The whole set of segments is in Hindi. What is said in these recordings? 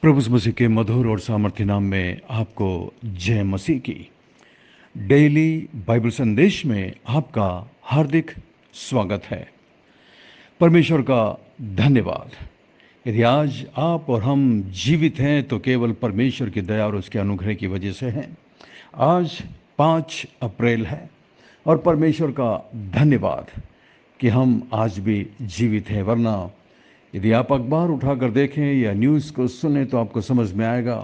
प्रभु मसीह के मधुर और सामर्थ्य नाम में आपको जय मसीह की। डेली बाइबल संदेश में आपका हार्दिक स्वागत है। परमेश्वर का धन्यवाद। यदि आज आप और हम जीवित हैं तो केवल परमेश्वर की दया और उसके अनुग्रह की वजह से हैं। आज 5 अप्रैल है और परमेश्वर का धन्यवाद कि हम आज भी जीवित हैं। वरना यदि आप अखबार उठाकर देखें या न्यूज़ को सुने तो आपको समझ में आएगा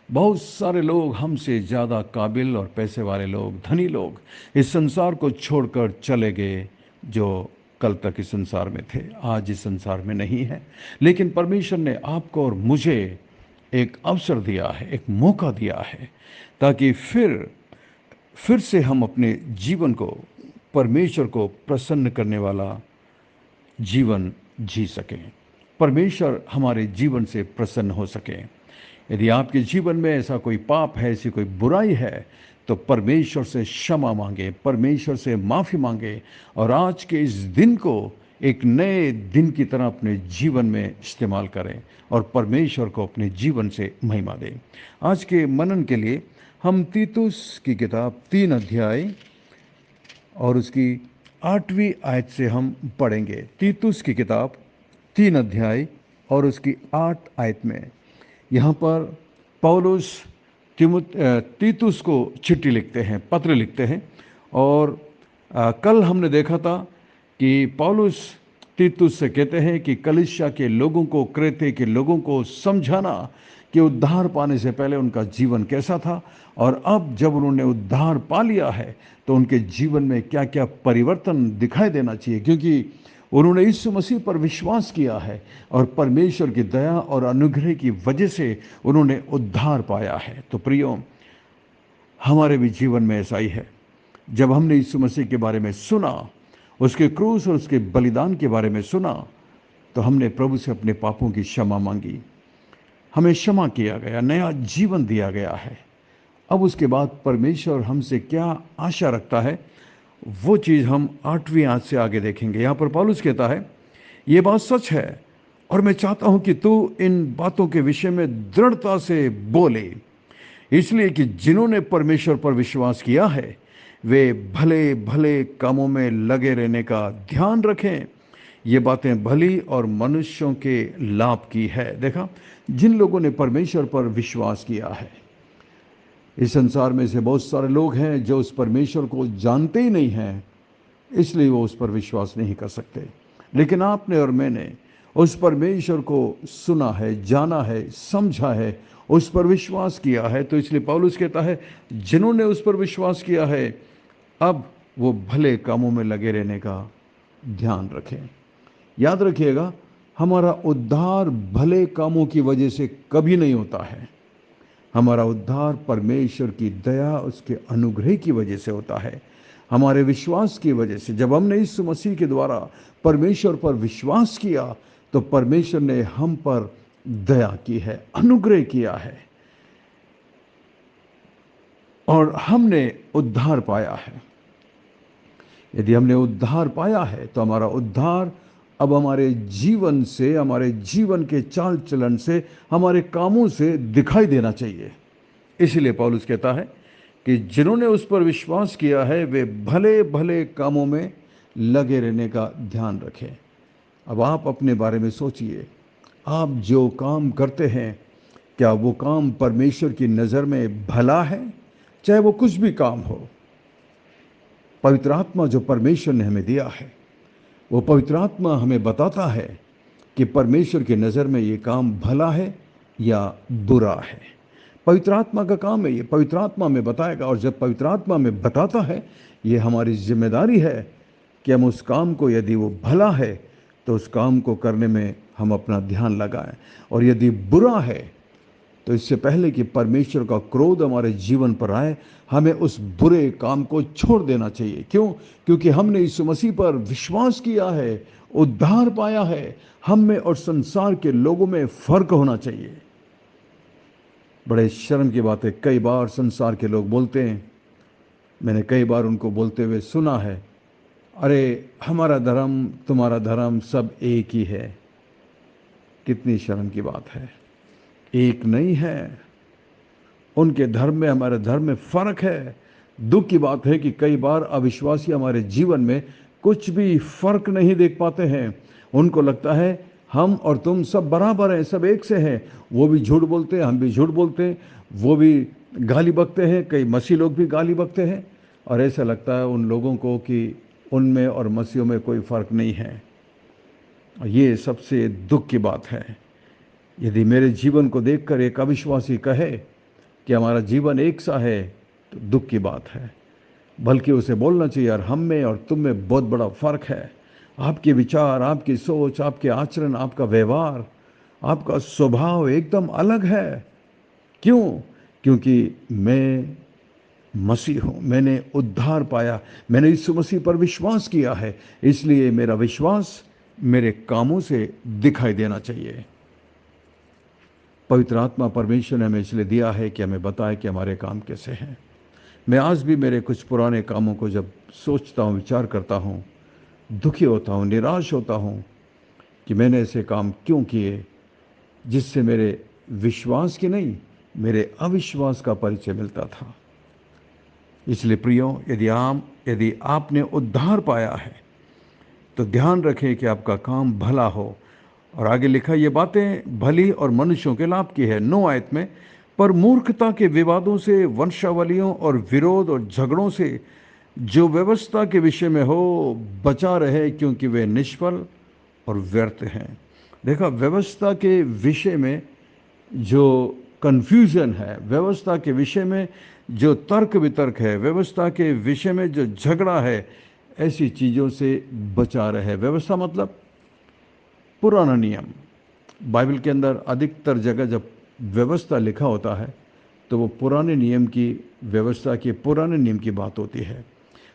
बहुत सारे लोग हमसे ज़्यादा काबिल और पैसे वाले लोग, धनी लोग इस संसार को छोड़कर चले गए, जो कल तक इस संसार में थे, आज इस संसार में नहीं है। लेकिन परमेश्वर ने आपको और मुझे एक अवसर दिया है, एक मौका दिया है, ताकि फिर से हम अपने जीवन को परमेश्वर को प्रसन्न करने वाला जीवन जी सकें, परमेश्वर हमारे जीवन से प्रसन्न हो सके। यदि आपके जीवन में ऐसा कोई पाप है, ऐसी कोई बुराई है, तो परमेश्वर से क्षमा मांगे, परमेश्वर से माफ़ी मांगे और आज के इस दिन को एक नए दिन की तरह अपने जीवन में इस्तेमाल करें और परमेश्वर को अपने जीवन से महिमा दें। आज के मनन के लिए हम तीतुस की किताब 3 अध्याय और उसकी 8वीं आयत से हम पढ़ेंगे। तीतुस की किताब 3 अध्याय और उसकी 8 आयत में यहाँ पर पौलुस तीतुस को चिट्ठी लिखते हैं, पत्र लिखते हैं। और कल हमने देखा था कि पौलुस तीतुस से कहते हैं कि कलीसिया के लोगों को, क्रेते के लोगों को समझाना कि उद्धार पाने से पहले उनका जीवन कैसा था और अब जब उन्होंने उद्धार पा लिया है तो उनके जीवन में क्या क्या परिवर्तन दिखाई देना चाहिए, क्योंकि उन्होंने यीशु मसीह पर विश्वास किया है और परमेश्वर की दया और अनुग्रह की वजह से उन्होंने उद्धार पाया है। तो प्रियो, हमारे भी जीवन में ऐसा ही है। जब हमने यीशु मसीह के बारे में सुना, उसके क्रूस और उसके बलिदान के बारे में सुना, तो हमने प्रभु से अपने पापों की क्षमा मांगी, हमें क्षमा किया गया, नया जीवन दिया गया है। अब उसके बाद परमेश्वर हमसे क्या आशा रखता है, वो चीज़ हम 8वीं आयत से आगे देखेंगे। यहाँ पर पौलुस कहता है, ये बात सच है और मैं चाहता हूँ कि तू इन बातों के विषय में दृढ़ता से बोले, इसलिए कि जिन्होंने परमेश्वर पर विश्वास किया है वे भले भले कामों में लगे रहने का ध्यान रखें। ये बातें भली और मनुष्यों के लाभ की है। देखा, जिन लोगों ने परमेश्वर पर विश्वास किया है, इस संसार में से बहुत सारे लोग हैं जो उस परमेश्वर को जानते ही नहीं हैं, इसलिए वो उस पर विश्वास नहीं कर सकते। लेकिन आपने और मैंने उस परमेश्वर को सुना है, जाना है, समझा है, उस पर विश्वास किया है, तो इसलिए पौलुस कहता है जिन्होंने उस पर विश्वास किया है अब वो भले कामों में लगे रहने का ध्यान रखें। याद रखिएगा, हमारा उद्धार भले कामों की वजह से कभी नहीं होता है। हमारा उद्धार परमेश्वर की दया, उसके अनुग्रह की वजह से होता है, हमारे विश्वास की वजह से। जब हमने यीशु मसीह के द्वारा परमेश्वर पर विश्वास किया तो परमेश्वर ने हम पर दया की है, अनुग्रह किया है और हमने उद्धार पाया है। यदि हमने उद्धार पाया है तो हमारा उद्धार अब हमारे जीवन से, हमारे जीवन के चाल चलन से, हमारे कामों से दिखाई देना चाहिए। इसलिए पौलुस कहता है कि जिन्होंने उस पर विश्वास किया है वे भले भले कामों में लगे रहने का ध्यान रखें। अब आप अपने बारे में सोचिए, आप जो काम करते हैं क्या वो काम परमेश्वर की नज़र में भला है? चाहे वो कुछ भी काम हो, पवित्र आत्मा जो परमेश्वर ने हमें दिया है, वो पवित्र आत्मा हमें बताता है कि परमेश्वर की नज़र में ये काम भला है या बुरा है। पवित्र आत्मा का काम है ये, पवित्र आत्मा हमें बताएगा। और जब पवित्र आत्मा हमें बताता है, ये हमारी जिम्मेदारी है कि हम उस काम को, यदि वो भला है तो उस काम को करने में हम अपना ध्यान लगाएं, और यदि बुरा है तो इससे पहले कि परमेश्वर का क्रोध हमारे जीवन पर आए, हमें उस बुरे काम को छोड़ देना चाहिए। क्यों? क्योंकि हमने यीशु मसीह पर विश्वास किया है, उद्धार पाया है। हम में और संसार के लोगों में फर्क होना चाहिए। बड़े शर्म की बात है, कई बार संसार के लोग बोलते हैं, मैंने कई बार उनको बोलते हुए सुना है, अरे हमारा धर्म तुम्हारा धर्म सब एक ही है। कितनी शर्म की बात है। एक नहीं है। उनके धर्म में हमारे धर्म में फर्क है। दुख की बात है कि कई बार अविश्वासी हमारे जीवन में कुछ भी फर्क नहीं देख पाते हैं। उनको लगता है हम और तुम सब बराबर हैं, सब एक से हैं। वो भी झूठ बोलते हैं, हम भी झूठ बोलते हैं। वो भी गाली बकते हैं, कई मसीह लोग भी गाली बकते हैं, और ऐसा लगता है उन लोगों को कि उनमें और मसीहों में कोई फर्क नहीं है। ये सबसे दुख की बात है। यदि मेरे जीवन को देखकर एक अविश्वासी कहे कि हमारा जीवन एक सा है, तो दुख की बात है। बल्कि उसे बोलना चाहिए, यार हम में और तुम में बहुत बड़ा फर्क है। आपके विचार, आपकी सोच, आपके आचरण, आपका व्यवहार, आपका स्वभाव एकदम अलग है। क्यों? क्योंकि मैं मसीह हूं, मैंने उद्धार पाया, मैंने यीशु मसीह पर विश्वास किया है, इसलिए मेरा विश्वास मेरे कामों से दिखाई देना चाहिए। पवित्र आत्मा परमेश्वर ने हमें इसलिए दिया है कि हमें बताए कि हमारे काम कैसे हैं। मैं आज भी मेरे कुछ पुराने कामों को जब सोचता हूँ, विचार करता हूँ, दुखी होता हूँ, निराश होता हूँ कि मैंने ऐसे काम क्यों किए जिससे मेरे विश्वास की नहीं, मेरे अविश्वास का परिचय मिलता था। इसलिए प्रियो, यदि आपने उद्धार पाया है तो ध्यान रखें कि आपका काम भला हो। और आगे लिखा, ये बातें भली और मनुष्यों के लाभ की है। 9 आयत में, पर मूर्खता के विवादों से, वंशावलियों और विरोध और झगड़ों से जो व्यवस्था के विषय में हो बचा रहे, क्योंकि वे निष्फल और व्यर्थ हैं। देखा, व्यवस्था के विषय में जो कन्फ्यूजन है, व्यवस्था के विषय में जो तर्क वितर्क है, व्यवस्था के विषय में जो झगड़ा है, ऐसी चीज़ों से बचा रहे। व्यवस्था मतलब पुराना नियम। बाइबल के अंदर अधिकतर जगह जब व्यवस्था लिखा होता है तो वो पुराने नियम की व्यवस्था की, पुराने नियम की बात होती है।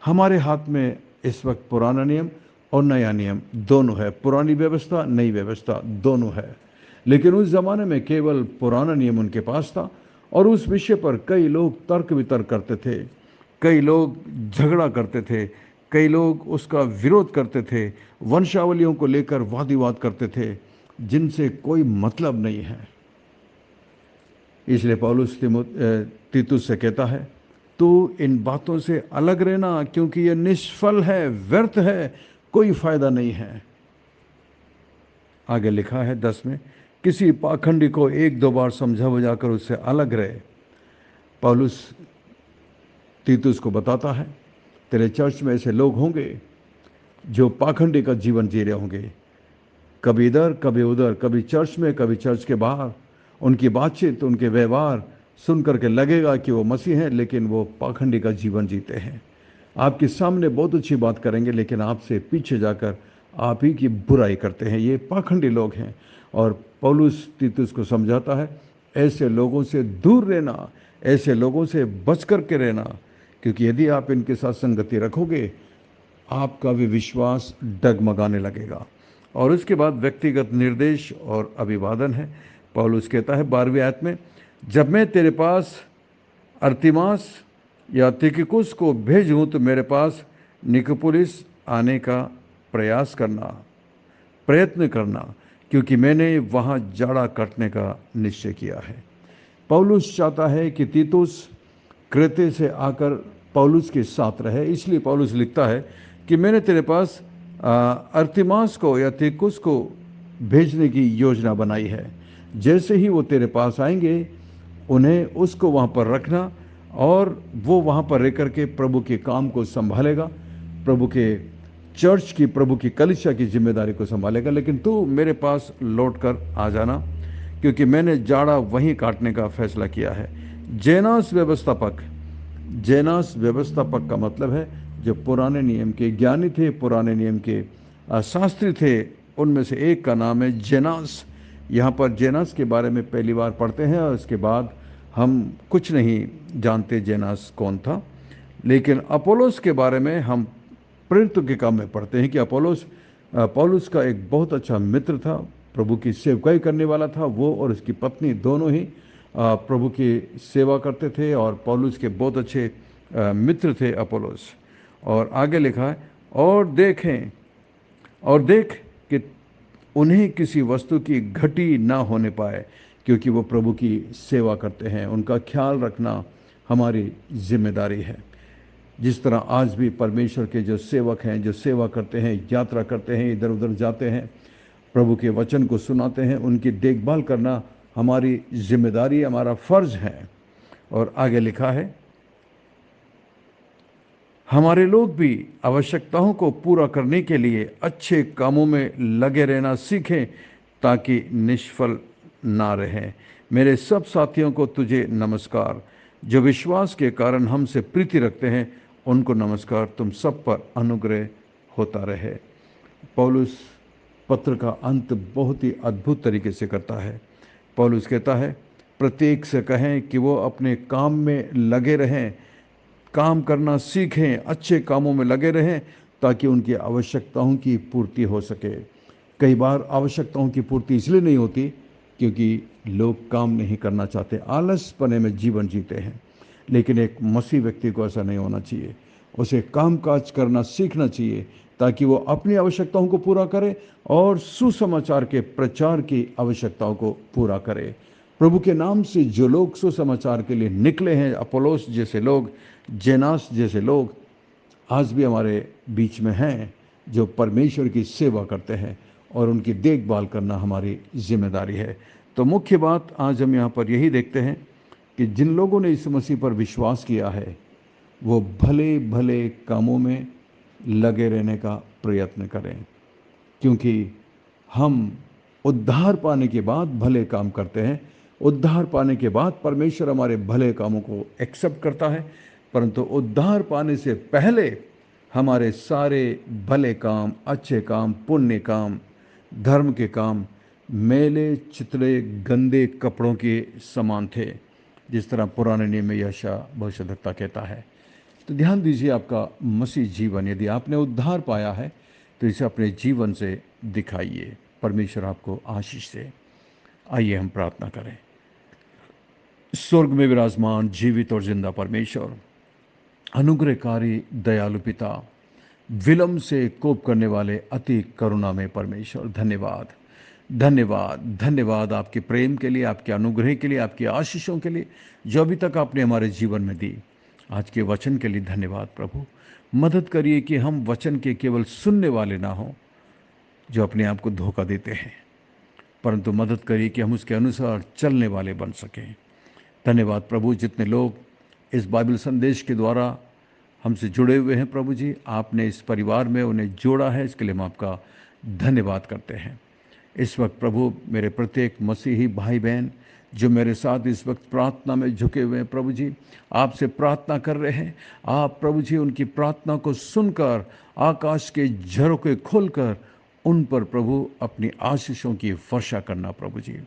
हमारे हाथ में इस वक्त पुराना नियम और नया नियम दोनों है, पुरानी व्यवस्था, नई व्यवस्था दोनों है। लेकिन उस ज़माने में केवल पुराना नियम उनके पास था, और उस विषय पर कई लोग तर्क वितर्क करते थे, कई लोग झगड़ा करते थे, कई लोग उसका विरोध करते थे, वंशावलियों को लेकर वाद विवाद करते थे जिनसे कोई मतलब नहीं है। इसलिए पौलुस तीतुस से कहता है, तू इन बातों से अलग रहना, क्योंकि ये निष्फल है, व्यर्थ है, कोई फायदा नहीं है। आगे लिखा है 10 में, किसी पाखंडी को 1-2 बार समझा बुझाकर उससे अलग रहे। पौलुस तीतुस को बताता है, तेरे चर्च में ऐसे लोग होंगे जो पाखंडी का जीवन जी रहे होंगे, कभी इधर कभी उधर, कभी चर्च में कभी चर्च के बाहर। उनकी बातचीत, उनके व्यवहार सुन करके लगेगा कि वो मसीह हैं, लेकिन वो पाखंडी का जीवन जीते हैं। आपके सामने बहुत अच्छी बात करेंगे, लेकिन आपसे पीछे जाकर आप ही की बुराई करते हैं। ये पाखंडी लोग हैं। और पौलुस तीतुस को समझाता है, ऐसे लोगों से दूर रहना, ऐसे लोगों से बच करके रहना, क्योंकि यदि आप इनके साथ संगति रखोगे, आपका भी विश्वास डगमगाने लगेगा। और उसके बाद व्यक्तिगत निर्देश और अभिवादन है। पौलुस कहता है 12वीं आयत में, जब मैं तेरे पास अर्तिमास या तिकिकुस को भेजूं तो मेरे पास निकोपोलिस आने का प्रयत्न करना, क्योंकि मैंने वहाँ जाड़ा काटने का निश्चय किया है। पौलुस चाहता है कि तीतुस क्रेते से आकर पौलुस के साथ रहे। इसलिए पौलुस लिखता है कि मैंने तेरे पास अर्तिमास को या तिकिकुस को भेजने की योजना बनाई है। जैसे ही वो तेरे पास आएंगे, उन्हें उसको वहाँ पर रखना, और वो वहाँ पर रह करके प्रभु के काम को संभालेगा, प्रभु के चर्च की, प्रभु की कलीसिया की जिम्मेदारी को संभालेगा। लेकिन तू मेरे पास लौट कर आ जाना, क्योंकि मैंने जाड़ा वहीं काटने का फैसला किया है। जेनास व्यवस्थापक का मतलब है जो पुराने नियम के ज्ञानी थे, पुराने नियम के शास्त्री थे, उनमें से एक का नाम है जेनास। यहाँ पर जेनास के बारे में पहली बार पढ़ते हैं, और उसके बाद हम कुछ नहीं जानते जेनास कौन था। लेकिन अपोलोस के बारे में हम प्रेरितों के काम में पढ़ते हैं कि अपोलोस पौलुस का एक बहुत अच्छा मित्र था, प्रभु की सेवकाई करने वाला था। वो और उसकी पत्नी दोनों ही प्रभु की सेवा करते थे, और पौलुस के बहुत अच्छे मित्र थे अपोलोस। और आगे लिखा है, और देख कि उन्हें किसी वस्तु की घटी ना होने पाए, क्योंकि वो प्रभु की सेवा करते हैं। उनका ख्याल रखना हमारी जिम्मेदारी है। जिस तरह आज भी परमेश्वर के जो सेवक हैं, जो सेवा करते हैं, यात्रा करते हैं, इधर उधर जाते हैं, प्रभु के वचन को सुनाते हैं, उनकी देखभाल करना हमारी जिम्मेदारी, हमारा फर्ज है। और आगे लिखा है, हमारे लोग भी आवश्यकताओं को पूरा करने के लिए अच्छे कामों में लगे रहना सीखें ताकि निष्फल ना रहें। मेरे सब साथियों को तुझे नमस्कार। जो विश्वास के कारण हमसे प्रीति रखते हैं उनको नमस्कार। तुम सब पर अनुग्रह होता रहे। पौलुस पत्र का अंत बहुत ही अद्भुत तरीके से करता है। पौलुस कहता है, प्रत्येक से कहें कि वो अपने काम में लगे रहें, काम करना सीखें, अच्छे कामों में लगे रहें ताकि उनकी आवश्यकताओं की पूर्ति हो सके। कई बार आवश्यकताओं की पूर्ति इसलिए नहीं होती क्योंकि लोग काम नहीं करना चाहते, आलसपने में जीवन जीते हैं। लेकिन एक मसीह व्यक्ति को ऐसा नहीं होना चाहिए। उसे कामकाज करना सीखना चाहिए ताकि वो अपनी आवश्यकताओं को पूरा करे और सुसमाचार के प्रचार की आवश्यकताओं को पूरा करे। प्रभु के नाम से जो लोग सुसमाचार के लिए निकले हैं, अपोलोस जैसे लोग, जेनास जैसे लोग आज भी हमारे बीच में हैं, जो परमेश्वर की सेवा करते हैं और उनकी देखभाल करना हमारी जिम्मेदारी है। तो मुख्य बात आज हम यहाँ पर यही देखते हैं कि जिन लोगों ने इस मसीह पर विश्वास किया है वो भले भले कामों में लगे रहने का प्रयत्न करें, क्योंकि हम उद्धार पाने के बाद भले काम करते हैं। उद्धार पाने के बाद परमेश्वर हमारे भले कामों को एक्सेप्ट करता है, परंतु उद्धार पाने से पहले हमारे सारे भले काम, अच्छे काम, पुण्य काम, धर्म के काम मैले चितले गंदे कपड़ों के समान थे, जिस तरह पुराने नियम में यशायाह भविष्यद्वक्ता कहता है। तो ध्यान दीजिए, आपका मसीह जीवन, यदि आपने उद्धार पाया है तो इसे अपने जीवन से दिखाइए। परमेश्वर आपको आशीष दे। आइए हम प्रार्थना करें। स्वर्ग में विराजमान जीवित और जिंदा परमेश्वर, अनुग्रहकारी दयालु पिता, विलंब से कोप करने वाले अति करुणा में परमेश्वर, धन्यवाद धन्यवाद धन्यवाद आपके प्रेम के लिए, आपके अनुग्रह के लिए, आपकी आशीषों के लिए जो अभी तक आपने हमारे जीवन में दी। आज के वचन के लिए धन्यवाद प्रभु। मदद करिए कि हम वचन के केवल सुनने वाले ना हों जो अपने आप को धोखा देते हैं, परंतु मदद करिए कि हम उसके अनुसार चलने वाले बन सकें। धन्यवाद प्रभु, जितने लोग इस बाइबल संदेश के द्वारा हमसे जुड़े हुए हैं प्रभु जी, आपने इस परिवार में उन्हें जोड़ा है, इसके लिए हम आपका धन्यवाद करते हैं। इस वक्त प्रभु मेरे प्रत्येक मसीही भाई बहन जो मेरे साथ इस वक्त प्रार्थना में झुके हुए हैं प्रभु जी, आपसे प्रार्थना कर रहे हैं, आप प्रभु जी उनकी प्रार्थना को सुनकर आकाश के झरोखे खोलकर उन पर प्रभु अपनी आशीषों की वर्षा करना प्रभु जी।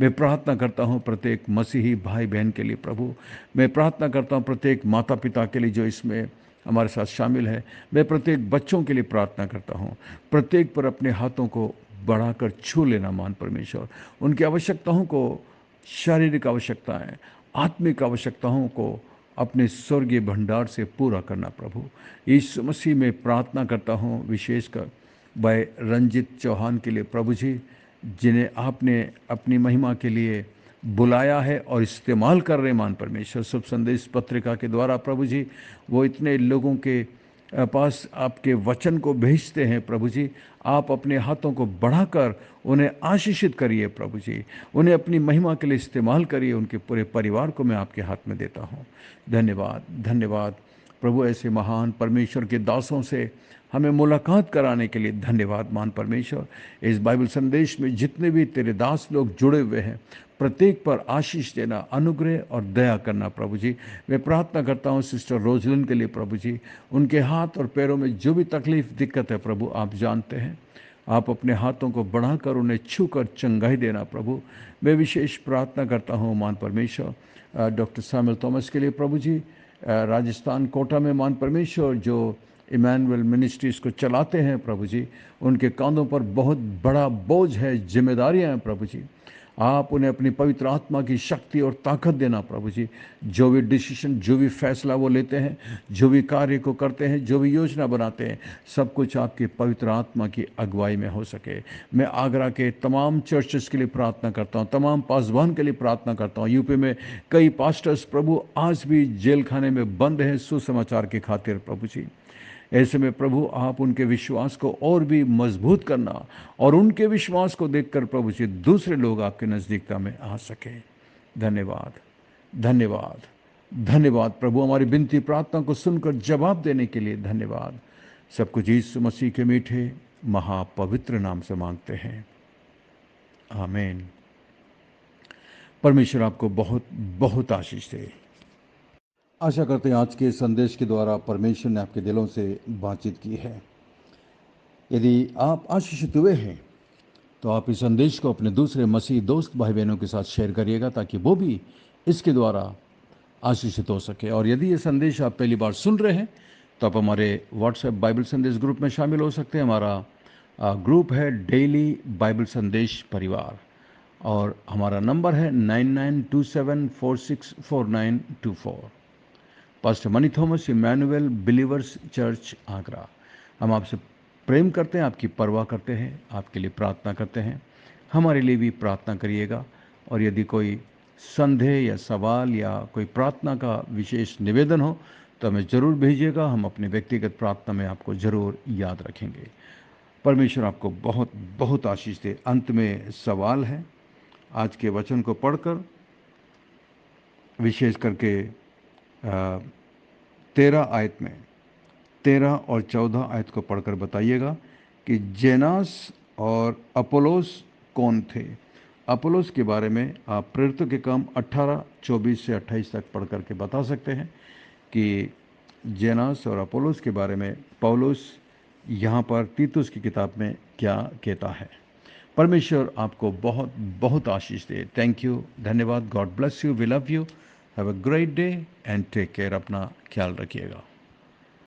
मैं प्रार्थना करता हूँ प्रत्येक मसीही भाई बहन के लिए प्रभु। मैं प्रार्थना करता हूँ प्रत्येक माता पिता के लिए जो इसमें हमारे साथ शामिल है। मैं प्रत्येक बच्चों के लिए प्रार्थना करता हूँ। प्रत्येक पर अपने हाथों को बढ़ाकर छू लेना मान परमेश्वर। उनकी आवश्यकताओं को, शारीरिक आवश्यकताएं, आत्मिक आवश्यकताओं को अपने स्वर्गीय भंडार से पूरा करना प्रभु। इस मसीह में प्रार्थना करता हूँ विशेषकर भाई रंजित चौहान के लिए प्रभु जी, जिन्हें आपने अपनी महिमा के लिए बुलाया है और इस्तेमाल कर रहे मान परमेश्वर। शुभ संदेश पत्रिका के द्वारा प्रभु जी वो इतने लोगों के पास आपके वचन को भेजते हैं प्रभु जी। आप अपने हाथों को बढ़ाकर उन्हें आशीषित करिए प्रभु जी, उन्हें अपनी महिमा के लिए इस्तेमाल करिए। उनके पूरे परिवार को मैं आपके हाथ में देता हूँ। धन्यवाद धन्यवाद प्रभु, ऐसे महान परमेश्वर के दासों से हमें मुलाकात कराने के लिए धन्यवाद मान परमेश्वर। इस बाइबल संदेश में जितने भी तेरे दास लोग जुड़े हुए हैं प्रत्येक पर आशीष देना, अनुग्रह और दया करना प्रभु जी। मैं प्रार्थना करता हूँ सिस्टर रोजलिन के लिए प्रभु जी, उनके हाथ और पैरों में जो भी तकलीफ दिक्कत है प्रभु आप जानते हैं। आप अपने हाथों को बढ़ाकर उन्हें छूकर चंगाई देना प्रभु। मैं विशेष प्रार्थना करता हूँ मान परमेश्वर डॉक्टर सैमुअल थॉमस के लिए प्रभु जी, राजस्थान कोटा में मान परमेश्वर जो इमैनुअल मिनिस्ट्रीज को चलाते हैं प्रभु जी। उनके कांधों पर बहुत बड़ा बोझ है, जिम्मेदारियां हैं प्रभु जी। आप उन्हें अपनी पवित्र आत्मा की शक्ति और ताकत देना प्रभु जी। जो भी डिसीजन, जो भी फैसला वो लेते हैं, जो भी कार्य को करते हैं, जो भी योजना बनाते हैं, सब कुछ आपकी पवित्र आत्मा की अगुवाई में हो सके। मैं आगरा के तमाम चर्चेस के लिए प्रार्थना करता हूँ, तमाम पासवान के लिए प्रार्थना करता हूँ। यूपी में कई पास्टर्स प्रभु आज भी जेल खाने में बंद हैं सुसमाचार की खातिर प्रभु जी। ऐसे में प्रभु आप उनके विश्वास को और भी मजबूत करना, और उनके विश्वास को देखकर प्रभु जी दूसरे लोग आपके नज़दीकता में आ सके। धन्यवाद, धन्यवाद, धन्यवाद प्रभु। हमारी विनती प्रार्थना को सुनकर जवाब देने के लिए धन्यवाद। सब कुछ यीशु मसीह के मीठे महापवित्र नाम से मांगते हैं, आमीन। परमेश्वर आपको बहुत बहुत आशीष दे। आशा करते हैं आज के संदेश के द्वारा परमेश्वर ने आपके दिलों से बातचीत की है। यदि आप आशीषित हुए हैं तो आप इस संदेश को अपने दूसरे मसीह दोस्त भाई बहनों के साथ शेयर करिएगा, ताकि वो भी इसके द्वारा आशीषित हो सके। और यदि ये संदेश आप पहली बार सुन रहे हैं तो आप हमारे व्हाट्सएप बाइबल संदेश ग्रुप में शामिल हो सकते हैं। हमारा ग्रुप है डेली बाइबल संदेश परिवार, और हमारा नंबर है 9927464924। Pastor Mani Thomas, Emmanuel believers church, Agra. हम आपसे प्रेम करते हैं, आपकी परवाह करते हैं, आपके लिए प्रार्थना करते हैं। हमारे लिए भी प्रार्थना करिएगा। और यदि कोई संदेह या सवाल या कोई प्रार्थना का विशेष निवेदन हो तो हमें ज़रूर भेजिएगा। हम अपने व्यक्तिगत प्रार्थना में आपको ज़रूर याद रखेंगे। परमेश्वर आपको बहुत बहुत आशीष दे। अंत में सवाल है, आज के वचन को पढ़कर विशेष करके 13 आयत में 13 और 14 आयत को पढ़कर बताइएगा कि जेनास और अपोलोस कौन थे। अपोलोस के बारे में आप प्रेरितों के काम 18:24 से 28 तक पढ़ करके बता सकते हैं कि जेनास और अपोलोस के बारे में पौलुस यहाँ पर तीतुस की किताब में क्या कहता है। परमेश्वर आपको बहुत बहुत आशीष दे। थैंक यू, धन्यवाद। God bless you, we love you, have a great day and take care. अपना ख्याल रखिएगा।